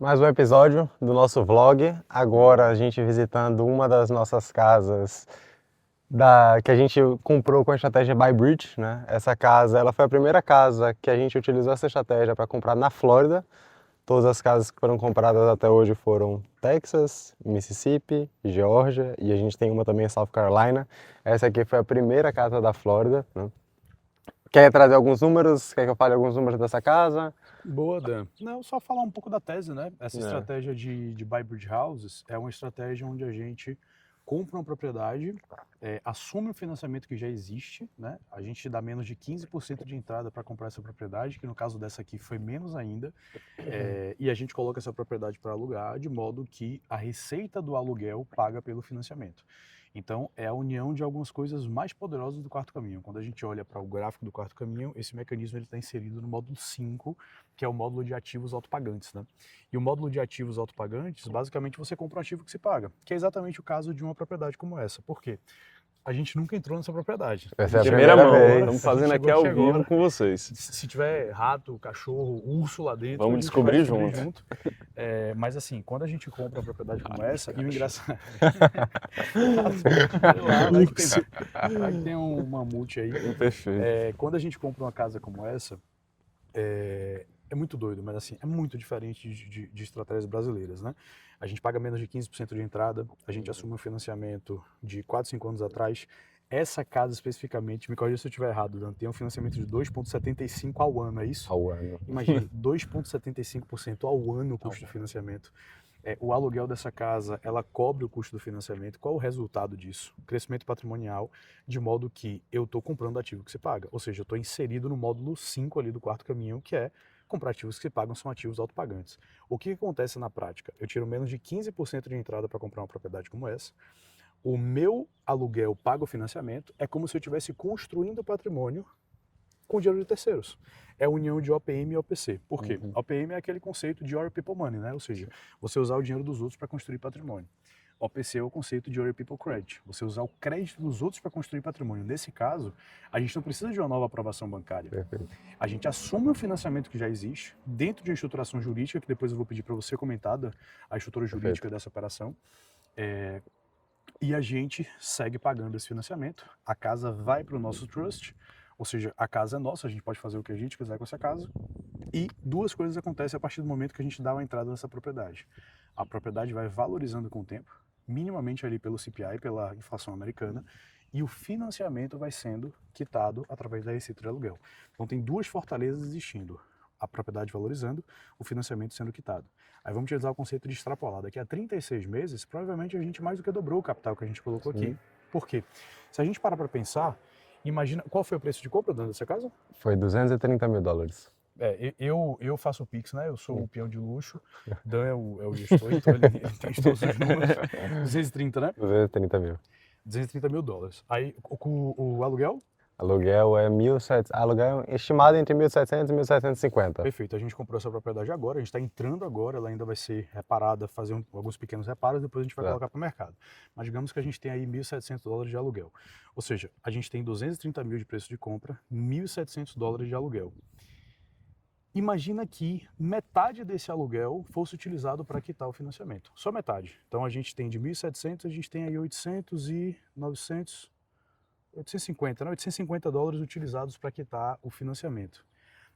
Mais um episódio do nosso vlog. Agora a gente visitando uma das nossas casas que a gente comprou com a estratégia Buy Bridge, né? Essa casa, ela foi a primeira casa que a gente utilizou essa estratégia para comprar na Flórida. Todas as casas que foram compradas até hoje foram Texas, Mississippi, Geórgia e a gente tem uma também em South Carolina. Essa aqui foi a primeira casa da Flórida, né? Quer trazer alguns números? Quer que eu fale alguns números dessa casa? Boa, Dan. Não, só falar um pouco da tese, né? Essa É. estratégia de buy bridge houses é uma estratégia onde a gente compra uma propriedade, assume um financiamento que já existe, né? A gente dá menos de 15% de entrada para comprar essa propriedade, que no caso dessa aqui foi menos ainda, e a gente coloca essa propriedade para alugar de modo que a receita do aluguel paga pelo financiamento. Então, é a união de algumas coisas mais poderosas do quarto caminho. Quando a gente olha para o gráfico do quarto caminho, esse mecanismo está inserido no módulo 5, que é o módulo de ativos autopagantes, né? E o módulo de ativos autopagantes, basicamente você compra um ativo que se paga, que é exatamente o caso de uma propriedade como essa. Por quê? A gente nunca entrou nessa propriedade. Essa é a Primeira primeira mão, vez. estamos fazendo aqui ao vivo com vocês. Se tiver rato, cachorro, urso lá dentro, Vamos a gente descobrir vai descobrir junto. junto. Mas assim, quando a gente compra uma propriedade como essa, e o engraçado... Vai que tem um mamute aí. Perfeito. Quando a gente compra uma casa como essa, é muito doido, mas assim, é muito diferente de estratégias brasileiras, né? A gente paga menos de 15% de entrada, a gente assume um financiamento de 4, 5 anos atrás. Essa casa especificamente, me corrija se eu estiver errado, Dan, tem um financiamento de 2,75 ao ano, é isso? Ao ano. Imagine, 2,75% ao ano o custo do financiamento. O aluguel dessa casa, ela cobre o custo do financiamento. Qual o resultado disso? Crescimento patrimonial, de modo que eu estou comprando ativo que se paga. Ou seja, eu estou inserido no módulo 5 ali do quarto caminho, que é comprar ativos que se pagam são ativos autopagantes. O que acontece na prática? Eu tiro menos de 15% de entrada para comprar uma propriedade como essa. O meu aluguel paga o financiamento. É como se eu estivesse construindo patrimônio com dinheiro de terceiros. É a união de OPM e OPC. Por quê? OPM é aquele conceito de Other People Money, né? Ou seja, você usar o dinheiro dos outros para construir patrimônio. OPC é o conceito de Other People Credit. Você usar o crédito dos outros para construir patrimônio. Nesse caso, a gente não precisa de uma nova aprovação bancária. Perfeito. A gente assume o financiamento que já existe, dentro de uma estruturação jurídica, que depois eu vou pedir para você comentar a estrutura jurídica dessa operação. E a gente segue pagando esse financiamento. A casa vai para o nosso trust, ou seja, a casa é nossa, a gente pode fazer o que a gente quiser com essa casa. E duas coisas acontecem a partir do momento que a gente dá uma entrada nessa propriedade. A propriedade vai valorizando com o tempo, minimamente ali pelo CPI, pela inflação americana, e o financiamento vai sendo quitado através da receita de aluguel. Então tem duas fortalezas existindo. A propriedade valorizando, o financiamento sendo quitado. Aí vamos utilizar o conceito de extrapolar. Daqui a 36 meses, provavelmente a gente mais do que dobrou o capital que a gente colocou aqui. Por quê? Se a gente parar para pensar, imagina, qual foi o preço de compra dessa casa? Foi $230 mil. Eu faço o Pix, né? Eu sou o peão de luxo, Dan é o gestor, então ele tem todos os números. 230, né? 230 mil. 230 mil dólares. Aí o aluguel? Aluguel é 1.700, aluguel estimado entre 1.700 e 1.750. Perfeito, a gente comprou essa propriedade agora, a gente está entrando agora, ela ainda vai ser reparada, fazer alguns pequenos reparos, depois a gente vai colocar para o mercado. Mas digamos que a gente tem aí $1.700 de aluguel. Ou seja, a gente tem 230 mil de preço de compra, $1.700 de aluguel. Imagina que metade desse aluguel fosse utilizado para quitar o financiamento. Só metade. Então a gente tem de 1.700, a gente tem aí 800 e 900, 850, né? $850 utilizados para quitar o financiamento.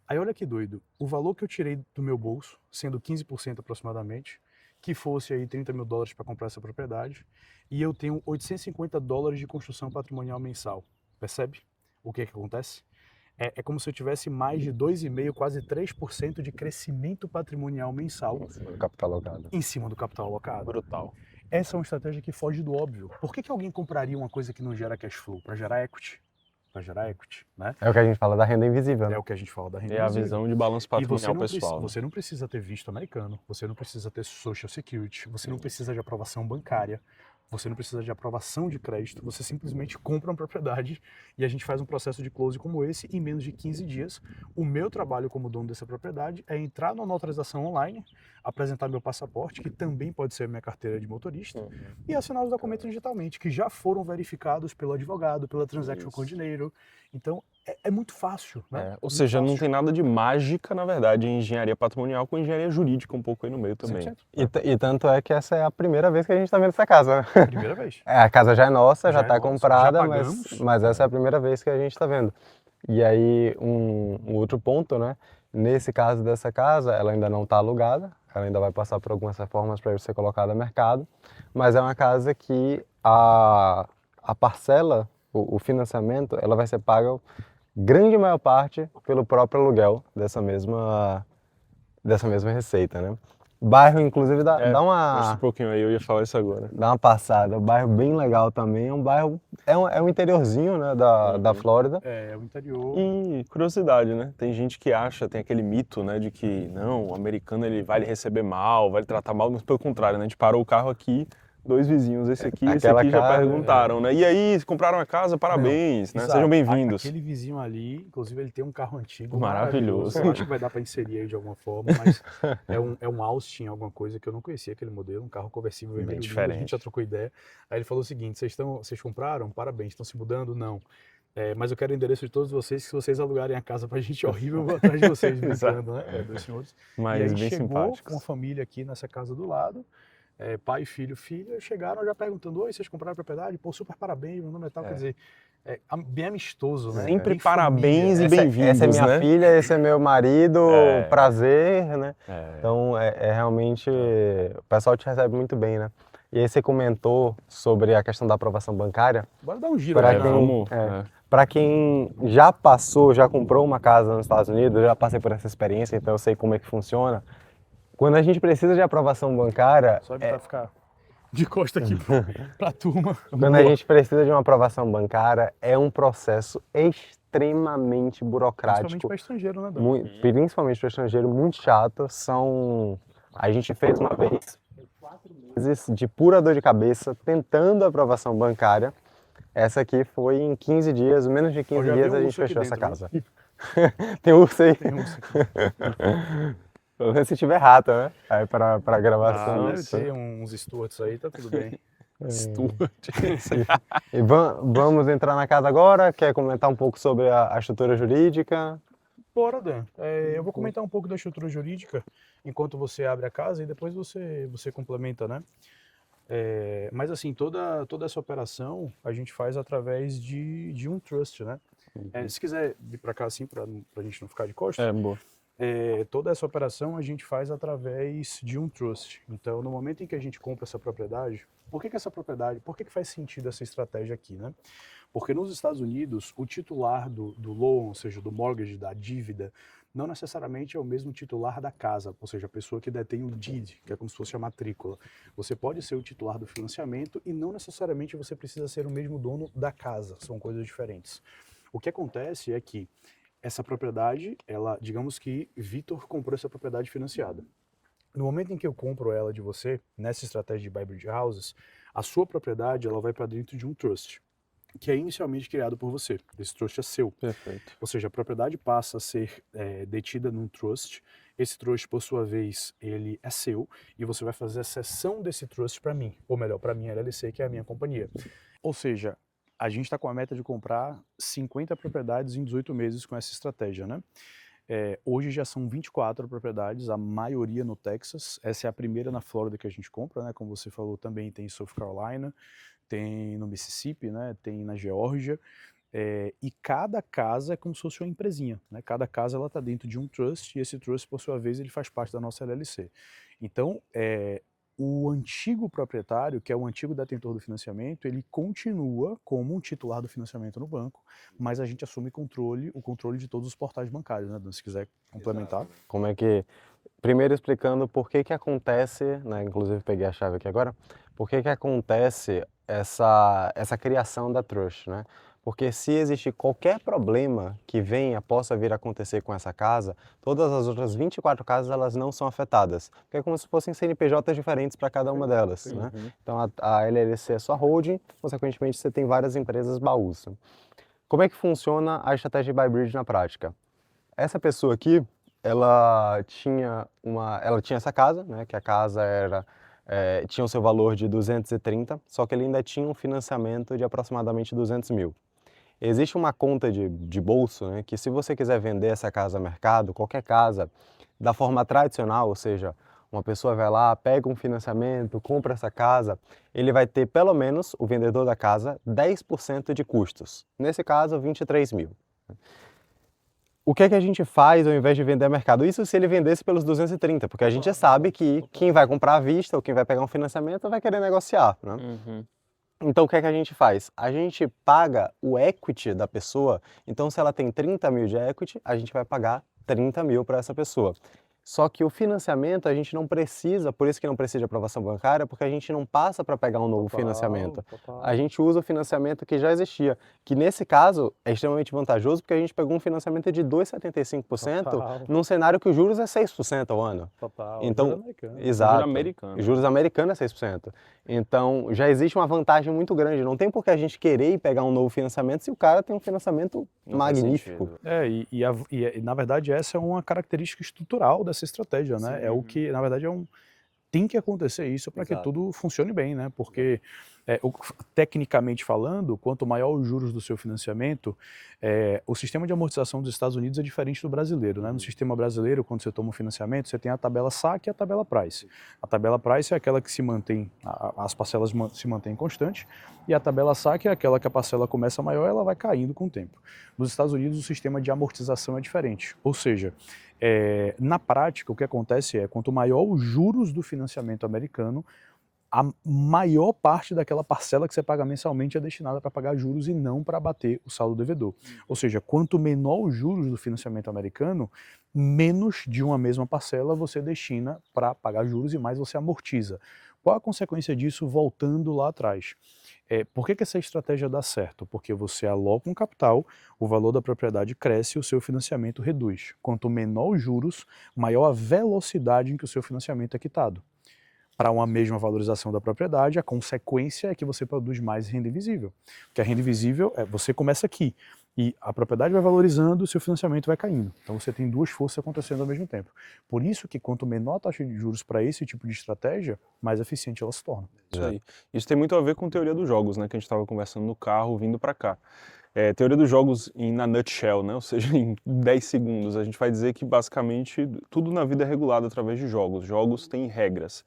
Aí olha que doido, o valor que eu tirei do meu bolso, sendo 15% aproximadamente, que fosse aí $30 mil para comprar essa propriedade, e eu tenho $850 de construção patrimonial mensal. Percebe o que acontece? É como se eu tivesse mais de 2,5%, quase 3% de crescimento patrimonial mensal Em cima do capital alocado. em cima do capital alocado. Brutal. Essa é uma estratégia que foge do óbvio. Por que alguém compraria uma coisa que não gera cash flow? Para gerar equity. Para gerar equity, né? É o que a gente fala da renda invisível, né? É o que a gente fala da renda É a invisível. visão de balanço patrimonial pessoal. Você não precisa ter visto americano, você não precisa ter Social Security, você não precisa de aprovação bancária, você não precisa de aprovação de crédito, você simplesmente compra uma propriedade e a gente faz um processo de close como esse em menos de 15 dias. O meu trabalho como dono dessa propriedade é entrar na notarização online, apresentar meu passaporte, que também pode ser minha carteira de motorista, e assinar os documentos digitalmente, que já foram verificados pelo advogado, pela Transaction Coordinator. Então, é muito fácil, né? Ou seja, não tem nada de mágica, na verdade, em engenharia patrimonial com engenharia jurídica um pouco aí no meio também. 100%. E tanto é que essa é a primeira vez que a gente está vendo essa casa, né? Primeira vez. A casa já é nossa, já Já é está nossa, comprada, já pagamos. mas essa é a primeira vez que a gente está vendo. E aí, um outro ponto, né? Nesse caso dessa casa, ela ainda não está alugada, ela ainda vai passar por algumas reformas para ser colocada no mercado, mas é uma casa que a parcela, o financiamento, ela vai ser paga grande maior parte pelo próprio aluguel dessa mesma receita, né? O bairro, inclusive, dá Mostra um uma pouquinho aí, eu ia falar isso agora. dá uma passada. Um bairro bem legal também. É um bairro, é um interiorzinho, né, da Flórida. É o interior. E curiosidade, né? Tem gente que acha, tem aquele mito, né, de que não, o americano ele vai lhe receber mal, vai lhe tratar mal, mas pelo contrário, né? A gente parou o carro aqui, 2 vizinhos, esse aqui e esse Aquela aqui já casa, perguntaram, né? E aí, compraram a casa? Parabéns, né? Exato. Sejam bem-vindos. Aquele vizinho ali, inclusive, ele tem um carro antigo Maravilhoso. Eu acho que vai dar para inserir aí de alguma forma, mas é um Austin, alguma coisa que eu não conhecia aquele modelo, um carro conversível Bem vermelho lindo, a diferente. gente já trocou ideia. Aí ele falou o seguinte: vocês compraram? Parabéns, estão se mudando? Não. Mas eu quero o endereço de todos vocês, que se vocês alugarem a casa pra gente horrível, eu vou atrás de vocês brincando, né? Dois senhores. Mas E aí bem chegou simpáticos. uma família aqui nessa casa do lado, pai, filho, filha, chegaram já perguntando: oi, vocês compraram a propriedade? Pô, super parabéns, meu nome é tal. Quer dizer, bem amistoso, né? Sempre Bem parabéns família. e bem-vindos, Essa é minha né? filha, esse é meu marido, prazer, né? Então, realmente, o pessoal te recebe muito bem, né? E aí você comentou sobre a questão da aprovação bancária. Bora dar um giro Pra aqui Para quem já passou, já comprou uma casa nos Estados Unidos, eu já passei por essa experiência, então eu sei como é que funciona. Quando a gente precisa de aprovação bancária, Só evitar ficar de costa aqui pra turma. quando a gente precisa de uma aprovação bancária, é um processo extremamente Principalmente burocrático, para estrangeiro, né, Dan? principalmente para estrangeiro, muito chato. A gente fez uma vez 4 meses de pura dor de cabeça tentando a aprovação bancária. Essa aqui foi em 15 dias, menos de 15 dias a gente fechou essa casa. Tem urso aí? Tem urso aqui. Pelo menos se tiver rato, né? Aí para gravação. Deve ter uns Stuarts aí, tá tudo bem. Stuart. E vamos entrar na casa agora? Quer comentar um pouco sobre a estrutura jurídica? Bora, Dan. Eu vou comentar um pouco da estrutura jurídica enquanto você abre a casa e depois você complementa, né? Mas assim, toda essa operação a gente faz através de um trust, né? Se quiser vir para cá assim, para a gente não ficar de costas. Boa. Toda essa operação a gente faz através de um trust. Então, no momento em que a gente compra essa propriedade, por que faz sentido essa estratégia aqui, né? Porque nos Estados Unidos, o titular do loan, ou seja, do mortgage, da dívida, não necessariamente é o mesmo titular da casa, ou seja, a pessoa que detém o deed, que é como se fosse a matrícula. Você pode ser o titular do financiamento e não necessariamente você precisa ser o mesmo dono da casa, são coisas diferentes. O que acontece é que essa propriedade, digamos que Vitor comprou essa propriedade financiada. No momento em que eu compro ela de você, nessa estratégia de Buy Bridge Houses, a sua propriedade ela vai para dentro de um trust, que é inicialmente criado por você. Esse trust é seu. Perfeito. Ou seja, a propriedade passa a ser detida num trust. Esse trust, por sua vez, ele é seu e você vai fazer a cessão desse trust para mim, ou melhor, para a minha LLC, que é a minha companhia. Ou seja, a gente está com a meta de comprar 50 propriedades em 18 meses com essa estratégia, né? Hoje já são 24 propriedades, a maioria no Texas. Essa é a primeira na Flórida que a gente compra, né? Como você falou, também tem em South Carolina, tem no Mississippi, né? Tem na Geórgia. E cada casa é como se fosse uma empresinha, né? Cada casa ela está dentro de um trust e esse trust, por sua vez, ele faz parte da nossa LLC. Então, o antigo proprietário, que é o antigo detentor do financiamento, ele continua como um titular do financiamento no banco, mas a gente assume o controle de todos os portais bancários, né, Dan? Se quiser complementar. Como é que... Primeiro explicando por que acontece, né, inclusive peguei a chave aqui agora, por que acontece essa criação da trust, né? Porque se existir qualquer problema que possa vir a acontecer com essa casa, todas as outras 24 casas elas não são afetadas, porque é como se fossem CNPJs diferentes para cada uma delas, né? Então a LLC é sua holding, consequentemente você tem várias empresas baús. Como é que funciona a estratégia de Buy Bridge na prática? Essa pessoa aqui, ela tinha essa casa, né, que a casa tinha o seu valor de 230, só que ele ainda tinha um financiamento de aproximadamente 200 mil. existe uma conta de bolso, né, que se você quiser vender essa casa a mercado, qualquer casa, da forma tradicional, ou seja, uma pessoa vai lá, pega um financiamento, compra essa casa, ele vai ter pelo menos, o vendedor da casa, 10% de custos. Nesse caso, 23 mil. O que é que a gente faz ao invés de vender a mercado? Isso se ele vendesse pelos 230, porque a gente sabe que quem vai comprar à vista ou quem vai pegar um financiamento vai querer negociar, né? Então o que é que a gente faz? A gente paga o equity da pessoa, então se ela tem 30 mil de equity, a gente vai pagar 30 mil para essa pessoa. Só que o financiamento a gente não precisa, por isso que não precisa de aprovação bancária, porque a gente não passa para pegar um novo financiamento. A gente usa o financiamento que já existia, que nesse caso é extremamente vantajoso, porque a gente pegou um financiamento de 2,75% num cenário que os juros é 6% ao ano. Então, exato. Juro americano. Juros americanos é 6%. Então, já existe uma vantagem muito grande. Não tem por que a gente querer ir pegar um novo financiamento se o cara tem um financiamento magnífico. E na verdade essa é uma característica estrutural dessa estratégia, né? É o que, na verdade, tem que acontecer isso para que tudo funcione bem, né? Porque, tecnicamente falando, quanto maior os juros do seu financiamento, o sistema de amortização dos Estados Unidos é diferente do brasileiro, né? No sistema brasileiro, quando você toma um financiamento, você tem a tabela saque e a tabela price. A tabela price é aquela que se mantém, as parcelas se mantêm constantes, e a tabela saque é aquela que a parcela começa maior, ela vai caindo com o tempo. Nos Estados Unidos, o sistema de amortização é diferente, ou seja, na prática, o que acontece é, quanto maior os juros do financiamento americano, a maior parte daquela parcela que você paga mensalmente é destinada para pagar juros e não para abater o saldo devedor. Ou seja, quanto menor os juros do financiamento americano, menos de uma mesma parcela você destina para pagar juros e mais você amortiza. Qual a consequência disso voltando lá atrás? Por que essa estratégia dá certo? Porque você aloca um capital, o valor da propriedade cresce e o seu financiamento reduz. Quanto menor os juros, maior a velocidade em que o seu financiamento é quitado. Para uma mesma valorização da propriedade, a consequência é que você produz mais renda invisível. Porque a renda invisível, você começa aqui, e a propriedade vai valorizando, o seu financiamento vai caindo. Então você tem duas forças acontecendo ao mesmo tempo. Por isso que quanto menor a taxa de juros para esse tipo de estratégia, mais eficiente ela se torna. Isso aí. Isso tem muito a ver com teoria dos jogos, né, que a gente estava conversando no carro, vindo para cá. Teoria dos jogos na nutshell, né, ou seja, em 10 segundos, a gente vai dizer que basicamente tudo na vida é regulado através de jogos. Jogos têm regras.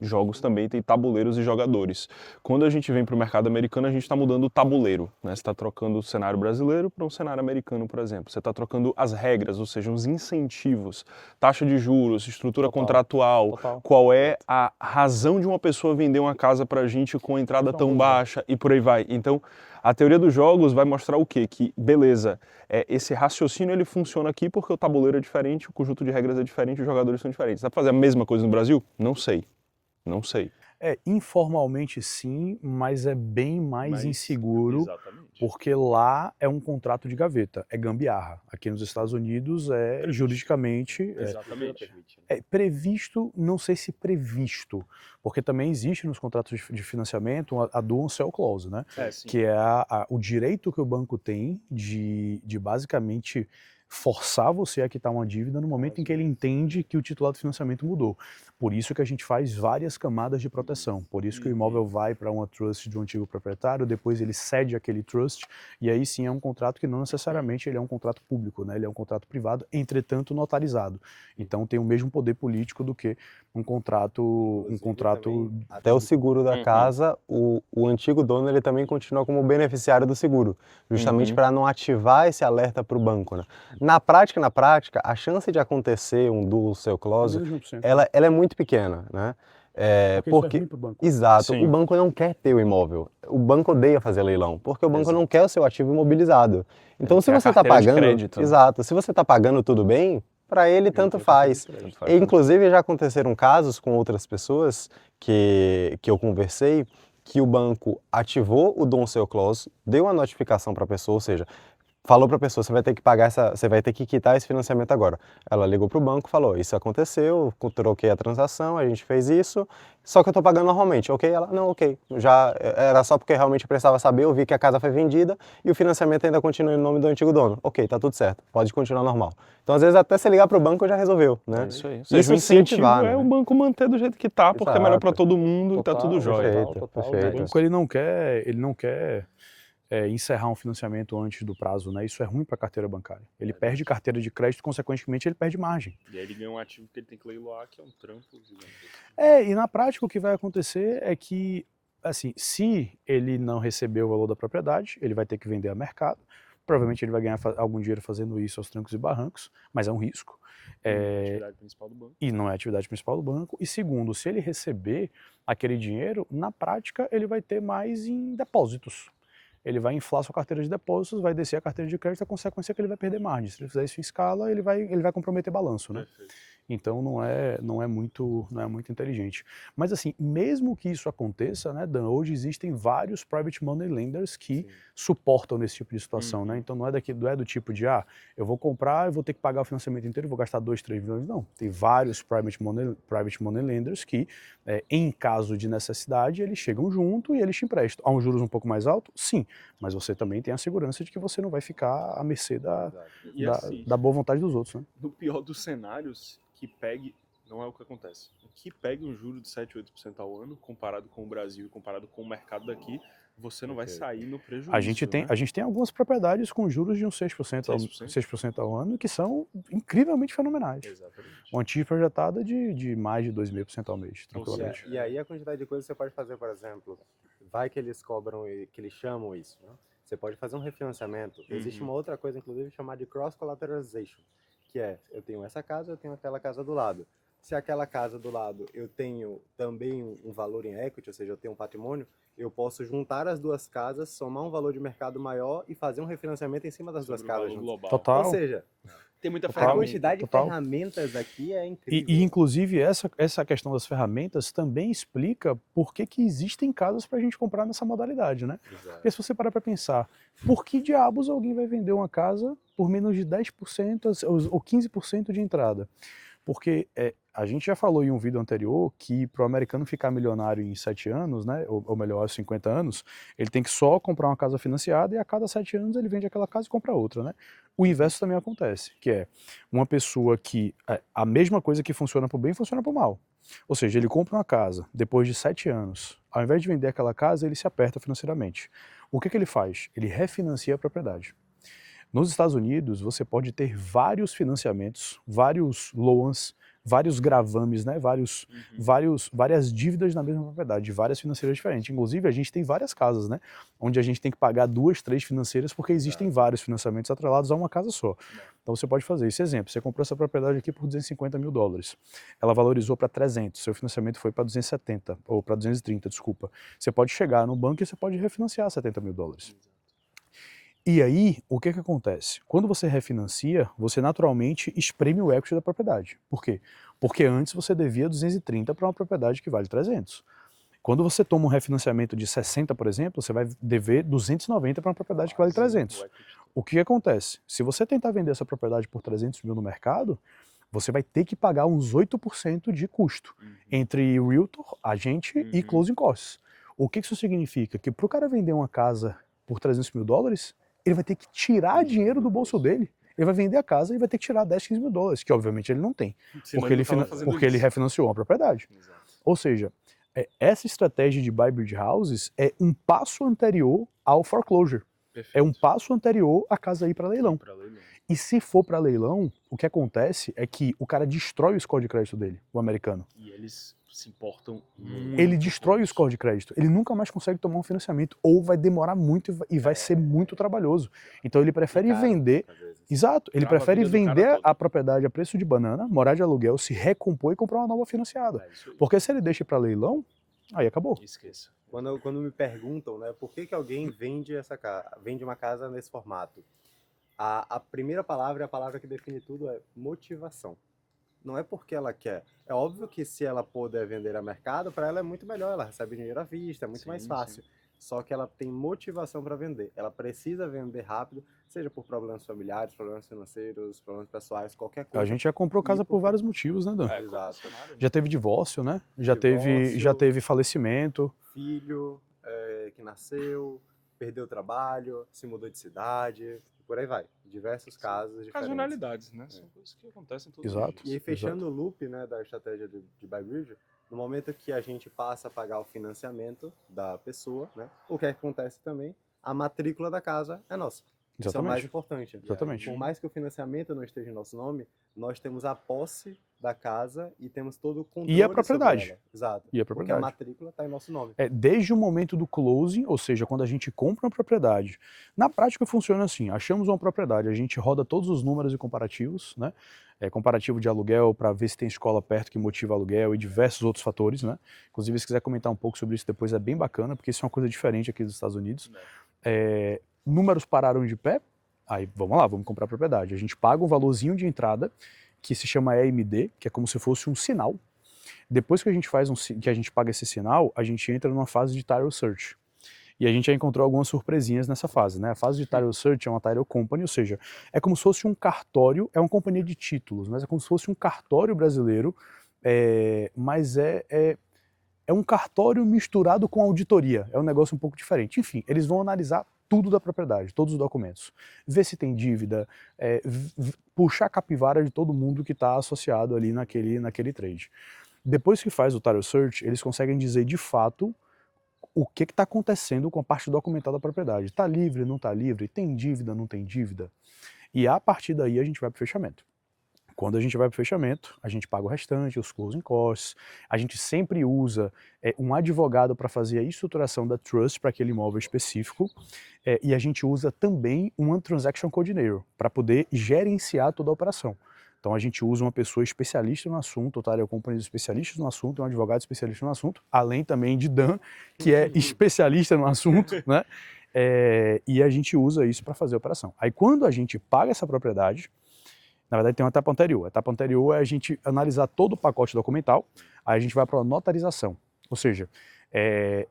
Jogos também tem tabuleiros e jogadores. Quando a gente vem para o mercado americano, a gente está mudando o tabuleiro, né? Você está trocando o cenário brasileiro para um cenário americano, por exemplo. Você está trocando as regras, ou seja, os incentivos, taxa de juros, estrutura contratual, qual é a razão de uma pessoa vender uma casa para a gente com a entrada tão baixa e por aí vai. Então, a teoria dos jogos vai mostrar o quê? Que, beleza, esse raciocínio ele funciona aqui porque o tabuleiro é diferente, o conjunto de regras é diferente, os jogadores são diferentes. Dá para fazer a mesma coisa no Brasil? Não sei. Não sei. Informalmente sim, mas é bem mais inseguro, porque lá é um contrato de gaveta, é gambiarra. Aqui nos Estados Unidos é juridicamente previsto, não sei se previsto, porque também existe nos contratos de financiamento a dual sell clause, né? Que é o direito que o banco tem de basicamente forçar você a quitar uma dívida no momento em que ele entende que o titular do financiamento mudou. Por isso que a gente faz várias camadas de proteção. Por isso que o imóvel vai para uma trust de um antigo proprietário, depois ele cede aquele trust, e aí sim é um contrato que não necessariamente ele é um contrato público, né? Ele é um contrato privado, entretanto notarizado. Então tem o mesmo poder político do que um contrato... Até o seguro da casa, o antigo dono ele também continua como beneficiário do seguro, justamente para não ativar esse alerta para o banco, né? Na prática, a chance de acontecer um dual sell clause, ela é muito pequena, né? Porque isso é ruim pro banco. Exato, Sim. o banco não quer ter o imóvel, o banco odeia fazer leilão, porque o banco não quer o seu ativo imobilizado. Então se você está pagando, crédito, né? exato, se você está pagando tudo bem, para ele tanto faz. E, inclusive já aconteceram casos com outras pessoas que eu conversei, que o banco ativou o Don't Sell Clause, deu uma notificação para a pessoa, ou seja, falou para a pessoa, você vai ter que pagar você vai ter que quitar esse financiamento agora. Ela ligou para o banco, falou, isso aconteceu, troquei a transação, a gente fez isso, só que eu estou pagando normalmente, ok? Ela, não, ok, já era só porque realmente eu precisava saber, eu vi que a casa foi vendida e o financiamento ainda continua em nome do antigo dono. Ok, tá tudo certo, pode continuar normal. Então, às vezes, até se ligar para o banco já resolveu, né? Isso aí. Ou seja, o incentivo é o banco manter do jeito que tá, porque é melhor para todo mundo e tá tudo jóia. Perfeito. O banco ele não quer encerrar um financiamento antes do prazo, né? Isso é ruim para a carteira bancária. Ele perde carteira de crédito, consequentemente ele perde margem. E aí ele ganha um ativo que ele tem que leiloar, que é um trampo gigante. E na prática o que vai acontecer é que, assim, se ele não receber o valor da propriedade, ele vai ter que vender a mercado. Provavelmente ele vai ganhar algum dinheiro fazendo isso aos trancos e barrancos, mas é um risco. Não é a atividade principal do banco. E não é a atividade principal do banco. E segundo, se ele receber aquele dinheiro, na prática ele vai ter mais em depósitos. Ele vai inflar sua carteira de depósitos, vai descer a carteira de crédito, a consequência é que ele vai perder margem. Se ele fizer isso em escala, ele vai comprometer balanço, né? Perfeito. Então não é muito inteligente. Mas assim, mesmo que isso aconteça, né, Dan, hoje existem vários private money lenders que suportam nesse tipo de situação, né? Então não é do tipo de, eu vou comprar, eu vou ter que pagar o financiamento inteiro, vou gastar 2, 3 milhões. Não, tem vários private money lenders que, em caso de necessidade, eles chegam junto e eles te emprestam. Há um juros um pouco mais alto? Sim, mas você também tem a segurança de que você não vai ficar à mercê da boa vontade dos outros, né? No pior dos cenários, que pegue, não é o que acontece. Que pegue um juro de 7, 8% ao ano, comparado com o Brasil e comparado com o mercado daqui, você não vai sair no prejuízo. A gente tem algumas propriedades com juros de uns 6% ao ano que são incrivelmente fenomenais. Exatamente. Uma TIR projetada de mais de 2,5% ao mês, tranquilamente. E aí a quantidade de coisas que você pode fazer, por exemplo, vai que eles cobram, que eles chamam isso, né? Você pode fazer um refinanciamento. Existe uma outra coisa, inclusive, chamada de cross-collateralization, que é, eu tenho essa casa, eu tenho aquela casa do lado. Se aquela casa do lado eu tenho também um valor em equity, ou seja, eu tenho um patrimônio, eu posso juntar as duas casas, somar um valor de mercado maior e fazer um refinanciamento em cima das duas casas. Total. Ou seja, tem muita a ferramenta. quantidade de ferramentas aqui é incrível. E inclusive, essa questão das ferramentas também explica por que existem casas para a gente comprar nessa modalidade, né? Exato. Porque se você parar para pensar, por que diabos alguém vai vender uma casa por menos de 10% ou 15% de entrada? Porque a gente já falou em um vídeo anterior que para o americano ficar milionário em 7 anos, né, ou melhor, 50 anos, ele tem que só comprar uma casa financiada e a cada 7 anos ele vende aquela casa e compra outra, né? O inverso também acontece, que é uma pessoa que a mesma coisa que funciona para o bem funciona para o mal. Ou seja, ele compra uma casa depois de 7 anos, ao invés de vender aquela casa, ele se aperta financeiramente. O que ele faz? Ele refinancia a propriedade. Nos Estados Unidos, você pode ter vários financiamentos, vários loans, vários gravames, né? Várias dívidas na mesma propriedade, de várias financeiras diferentes. Inclusive, a gente tem várias casas, né? Onde a gente tem que pagar 2, 3 financeiras porque existem vários financiamentos atrelados a uma casa só. Então você pode fazer esse exemplo. Você comprou essa propriedade aqui por $250 mil. Ela valorizou para 300, seu financiamento foi para 270, ou para 230, desculpa. Você pode chegar no banco e você pode refinanciar $70 mil. E aí, o que acontece? Quando você refinancia, você naturalmente espreme o equity da propriedade. Por quê? Porque antes você devia 230 para uma propriedade que vale 300. Quando você toma um refinanciamento de 60, por exemplo, você vai dever 290 para uma propriedade que vale 300. O que acontece? Se você tentar vender essa propriedade por 300 mil no mercado, você vai ter que pagar uns 8% de custo entre realtor, agente e closing costs. O que isso significa? Que para o cara vender uma casa por $300 mil, ele vai ter que tirar dinheiro do bolso dele. Ele vai vender a casa e vai ter que tirar 10, 15 mil dólares, que obviamente ele não tem, porque ele refinanciou uma propriedade. Exato. Ou seja, essa estratégia de buy bridge houses é um passo anterior ao foreclosure. Perfeito. É um passo anterior à casa ir para leilão. E se for para leilão, o que acontece é que o cara destrói o score de crédito dele, o americano. E eles se importam muito. Ele destrói o score de crédito. Ele nunca mais consegue tomar um financiamento, ou vai demorar muito e vai ser muito trabalhoso. Então ele prefere vender. Exato, ele prefere vender a propriedade a preço de banana, morar de aluguel, se recompor e comprar uma nova financiada. Porque se ele deixa para leilão, aí acabou. Esqueça. Quando me perguntam, né, por que alguém vende uma casa nesse formato, a primeira palavra, a palavra que define tudo é motivação. Não é porque ela quer. É óbvio que se ela puder vender a mercado, para ela é muito melhor, ela recebe dinheiro à vista, é muito mais fácil. Só que ela tem motivação para vender. Ela precisa vender rápido, seja por problemas familiares, problemas financeiros, problemas pessoais, qualquer coisa. A gente já comprou casa por vários motivos, né, Dan? Exato. Já teve divórcio, né? Já teve falecimento. Filho que nasceu, perdeu o trabalho, se mudou de cidade, por aí vai. Diversos casos diferentes. Ocasionalidades, né? São coisas que acontecem todos Exato. os dias. E aí, fechando o loop, né, da estratégia de buy bridge, no momento que a gente passa a pagar o financiamento da pessoa, né, o que acontece também a matrícula da casa é nossa. Isso é o mais importante. Exatamente. Por mais que o financiamento não esteja em nosso nome, nós temos a posse da casa e temos todo o controle E a propriedade. sobre ela. Exato. E a Porque propriedade. a matrícula está em nosso nome. Desde o momento do closing, ou seja, quando a gente compra uma propriedade. Na prática funciona assim, achamos uma propriedade, a gente roda todos os números e comparativos, né? Comparativo de aluguel para ver se tem escola perto que motiva aluguel e diversos outros fatores, né? Inclusive, se quiser comentar um pouco sobre isso depois, é bem bacana, porque isso é uma coisa diferente aqui dos Estados Unidos. Números pararam de pé, aí vamos lá, vamos comprar a propriedade. A gente paga um valorzinho de entrada, que se chama EMD, que é como se fosse um sinal. Depois que a gente que a gente paga esse sinal, a gente entra numa fase de title search. E a gente já encontrou algumas surpresinhas nessa fase, né? A fase de title search é uma title company, ou seja, é como se fosse um cartório, é uma companhia de títulos, mas é como se fosse um cartório brasileiro, mas é um cartório misturado com auditoria, é um negócio um pouco diferente. Enfim, eles vão analisar tudo da propriedade, todos os documentos, ver se tem dívida, puxar a capivara de todo mundo que está associado ali naquele trade. Depois que faz o title search, eles conseguem dizer de fato o que está acontecendo com a parte documental da propriedade. Está livre, não está livre? Tem dívida, não tem dívida? E a partir daí a gente vai para o fechamento. Quando a gente vai para o fechamento, a gente paga o restante, os closing costs, a gente sempre usa um advogado para fazer a estruturação da trust para aquele imóvel específico, e a gente usa também um transaction coordinator para poder gerenciar toda a operação. Então a gente usa uma pessoa especialista no assunto, tá? Eu acompanho especialistas no assunto, um advogado especialista no assunto, além também de Dan, que é especialista no assunto, né? E a gente usa isso para fazer a operação. Aí quando a gente paga essa propriedade, na verdade tem uma etapa anterior. A etapa anterior é a gente analisar todo o pacote documental, aí a gente vai para a notarização. Ou seja,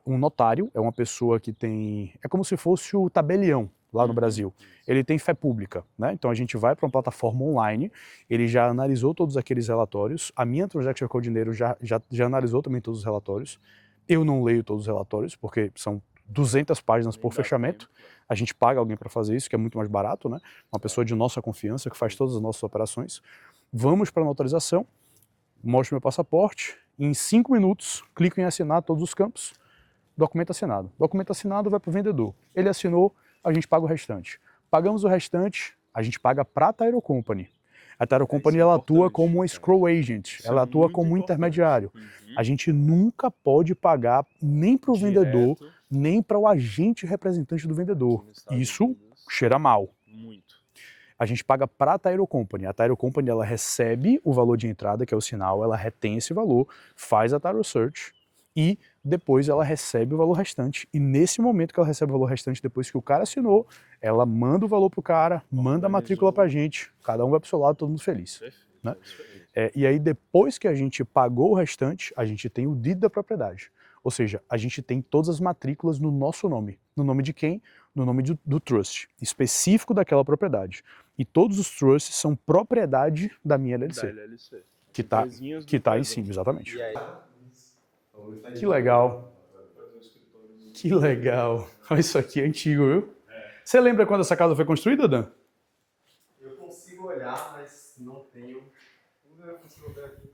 um notário é uma pessoa que tem... É como se fosse o tabelião lá no Brasil. Ele tem fé pública, né? Então a gente vai para uma plataforma online, ele já analisou todos aqueles relatórios, a minha Transaction Coordinator já analisou também todos os relatórios. Eu não leio todos os relatórios, porque são 200 páginas por fechamento. A gente paga alguém para fazer isso, que é muito mais barato, né? Uma pessoa de nossa confiança que faz todas as nossas operações. Vamos para a notarização, mostro meu passaporte, em 5 minutos, clico em assinar todos os campos, documento assinado. Documento assinado vai para o vendedor. Ele assinou, a gente paga o restante. Pagamos o restante, a gente paga para a Title Company. A Title Company ela atua como um escrow agent, ela atua como um intermediário. A gente nunca pode pagar nem para o vendedor, nem para o agente representante do vendedor. Isso cheira mal. Muito. A gente paga para a Title Company. A Title Company ela recebe o valor de entrada, que é o sinal, ela retém esse valor, faz a Title Search e depois ela recebe o valor restante. E nesse momento que ela recebe o valor restante, depois que o cara assinou, ela manda o valor pro cara, manda a matrícula pra gente, cada um vai pro seu lado, todo mundo feliz. Né? E aí depois que a gente pagou o restante, a gente tem o deed da propriedade. Ou seja, a gente tem todas as matrículas no nosso nome. No nome de quem? No nome do trust, específico daquela propriedade. E todos os trusts são propriedade da minha LLC. Que tá em cima, exatamente. Que legal. Que legal. Olha, isso aqui é antigo, viu? Você lembra quando essa casa foi construída, Dan? Eu consigo olhar, mas não tenho... Eu consigo ver aqui.